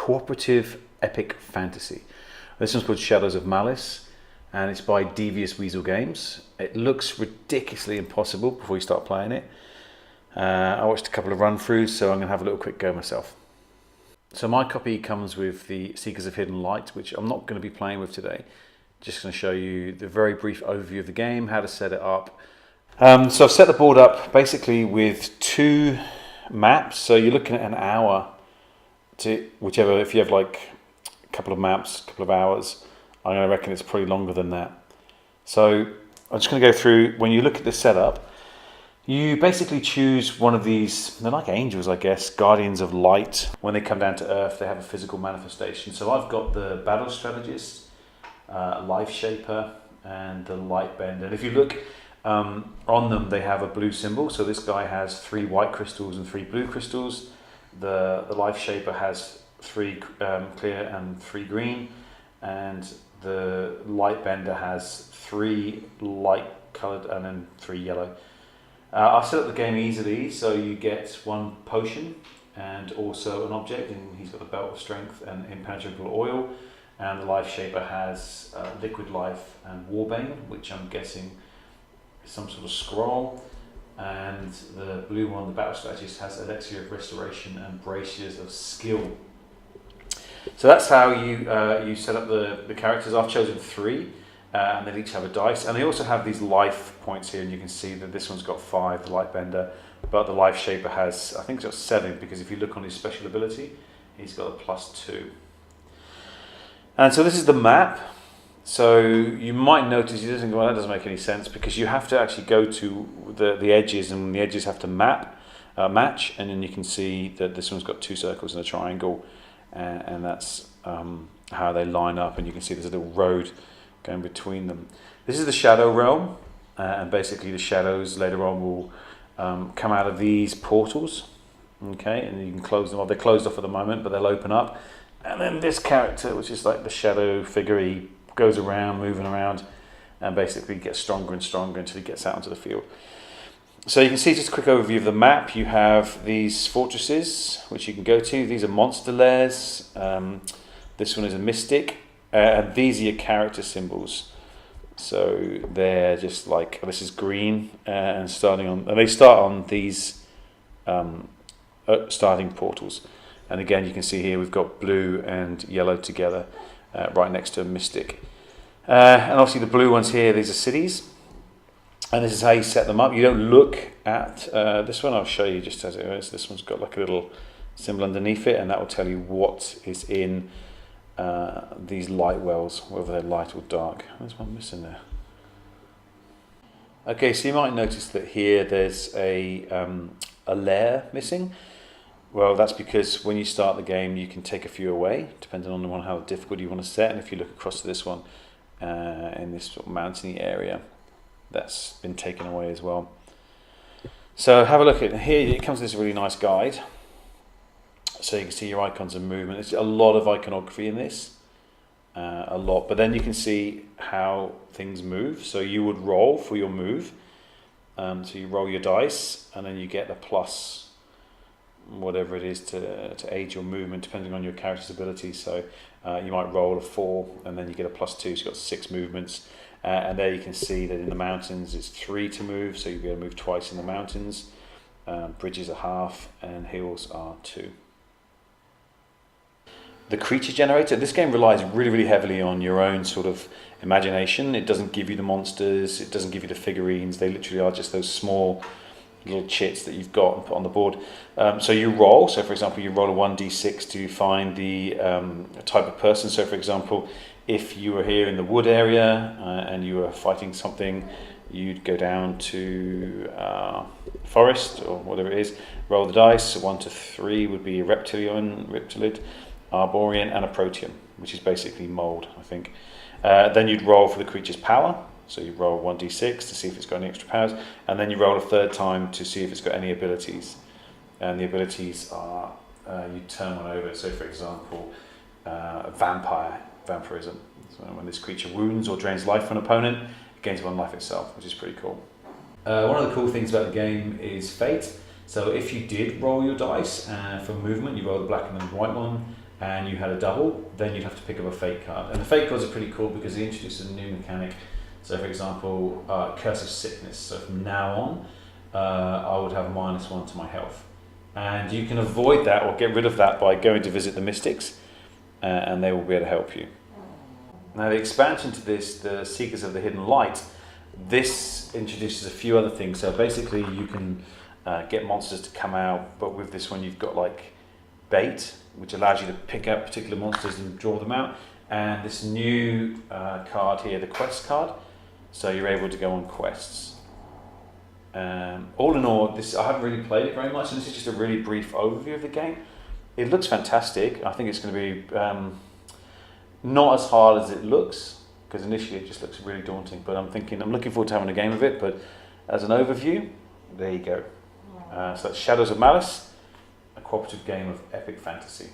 cooperative epic fantasy. This one's called Shadows of Malice, and it's by Devious Weasel Games. It looks ridiculously impossible before you start playing it. I watched a couple of run-throughs, so I'm going to have a little quick go myself. So my copy comes with the Seekers of Hidden Light, which I'm not going to be playing with today. Just going to show you the very brief overview of the game, how to set it up. So I've set the board up basically with 2 maps. So you're looking at an hour to whichever. If you have like a couple of maps, a couple of hours, I'm going to reckon it's probably longer than that. So I'm just going to go through. When you look at the setup, you basically choose one of these. They're like angels, I guess, guardians of light. When they come down to Earth, they have a physical manifestation. So I've got the battle strategist, life shaper, and the light bender. And if you look on them, they have a blue symbol. So this guy has 3 white crystals and 3 blue crystals. The life shaper has 3 clear and 3 green, and the light bender has 3 light coloured and then 3 yellow. I've set up the game easily, so you get 1 potion and also an object, and he's got the belt of strength and impenetrable oil. And the life shaper has liquid life and warbane, which I'm guessing is some sort of scroll. And the blue one, the battle strategist, has elixir of restoration and braziers of skill. So that's how you set up the characters. I've chosen 3, and they each have a dice. And they also have these life points here, and you can see that this one's got 5, the light bender, but the life shaper has, I think it's got 7, because if you look on his special ability, he's got a +2. And so this is the map. So you might notice, you think, well, that doesn't make any sense, because you have to actually go to the edges, and the edges have to match, and then you can see that this one's got 2 circles and a triangle, and that's how they line up, and you can see there's a little road going between them. This is the shadow realm, and basically the shadows later on will come out of these portals, okay, and you can close them off. They're closed off at the moment, but they'll open up. And then this character, which is like the shadow figure, he goes around, moving around, and basically gets stronger and stronger until he gets out onto the field. So you can see, just a quick overview of the map. You have these fortresses, which you can go to. These are monster lairs. This one is a mystic. And these are your character symbols. So they're just like, this is green, and they start on these starting portals. And again, you can see here we've got blue and yellow together, right next to a mystic. And obviously the blue ones here, these are cities. And this is how you set them up. You don't look at this one. I'll show you just as it is. This one's got like a little symbol underneath it, and that will tell you what is in these light wells, whether they're light or dark. There's one missing there. Okay, so you might notice that here there's a layer missing. Well, that's because when you start the game, you can take a few away, depending on how difficult you want to set. And if you look across to this one, in this sort of mountainy area, that's been taken away as well. So have a look at here. It comes with this really nice guide, so you can see your icons and movement. There's a lot of iconography in this, a lot. But then you can see how things move. So you would roll for your move. So you roll your dice, and then you get a plus, whatever it is, to aid your movement depending on your character's ability. So you might roll a 4 and then you get a +2, so you've got 6 movements, and there you can see that in the mountains it's 3 to move, so you'll be able to move twice in the mountains. Bridges are half and hills are 2. The creature generator, this game relies really heavily on your own sort of imagination. It doesn't give you the monsters, it doesn't give you the figurines. They literally are just those small little chits that you've got and put on the board. So you roll. So for example, you roll a 1d6 to find the type of person. So for example, if you were here in the wood area and you were fighting something, you'd go down to forest or whatever it is, roll the dice. 1 to 3 would be a reptilid, Arborian, and a Protean, which is basically mold, I think. Then you'd roll for the creature's power. So you roll 1d6 to see if it's got any extra powers, and then you roll a 3rd time to see if it's got any abilities. And the abilities are, you turn one over. So for example, vampirism. So when this creature wounds or drains life from an opponent, it gains 1 life itself, which is pretty cool. One of the cool things about the game is fate. So if you did roll your dice for movement, you roll the black and the white one, and you had a double, then you'd have to pick up a fate card. And the fate cards are pretty cool because they introduce a new mechanic. So for example, Curse of Sickness. So from now on, I would have -1 to my health. And you can avoid that or get rid of that by going to visit the Mystics, and they will be able to help you. Now the expansion to this, the Seekers of the Hidden Light, this introduces a few other things. So basically you can get monsters to come out, but with this one you've got like bait, which allows you to pick out particular monsters and draw them out. And this new card here, the quest card, so you're able to go on quests. All in all, this I haven't really played it very much, and this is just a really brief overview of the game. It looks fantastic. I think it's going to be not as hard as it looks, because initially it just looks really daunting, but I'm looking forward to having a game of it. But as an overview, there you go. So that's Shadows of Malice, a cooperative game of epic fantasy.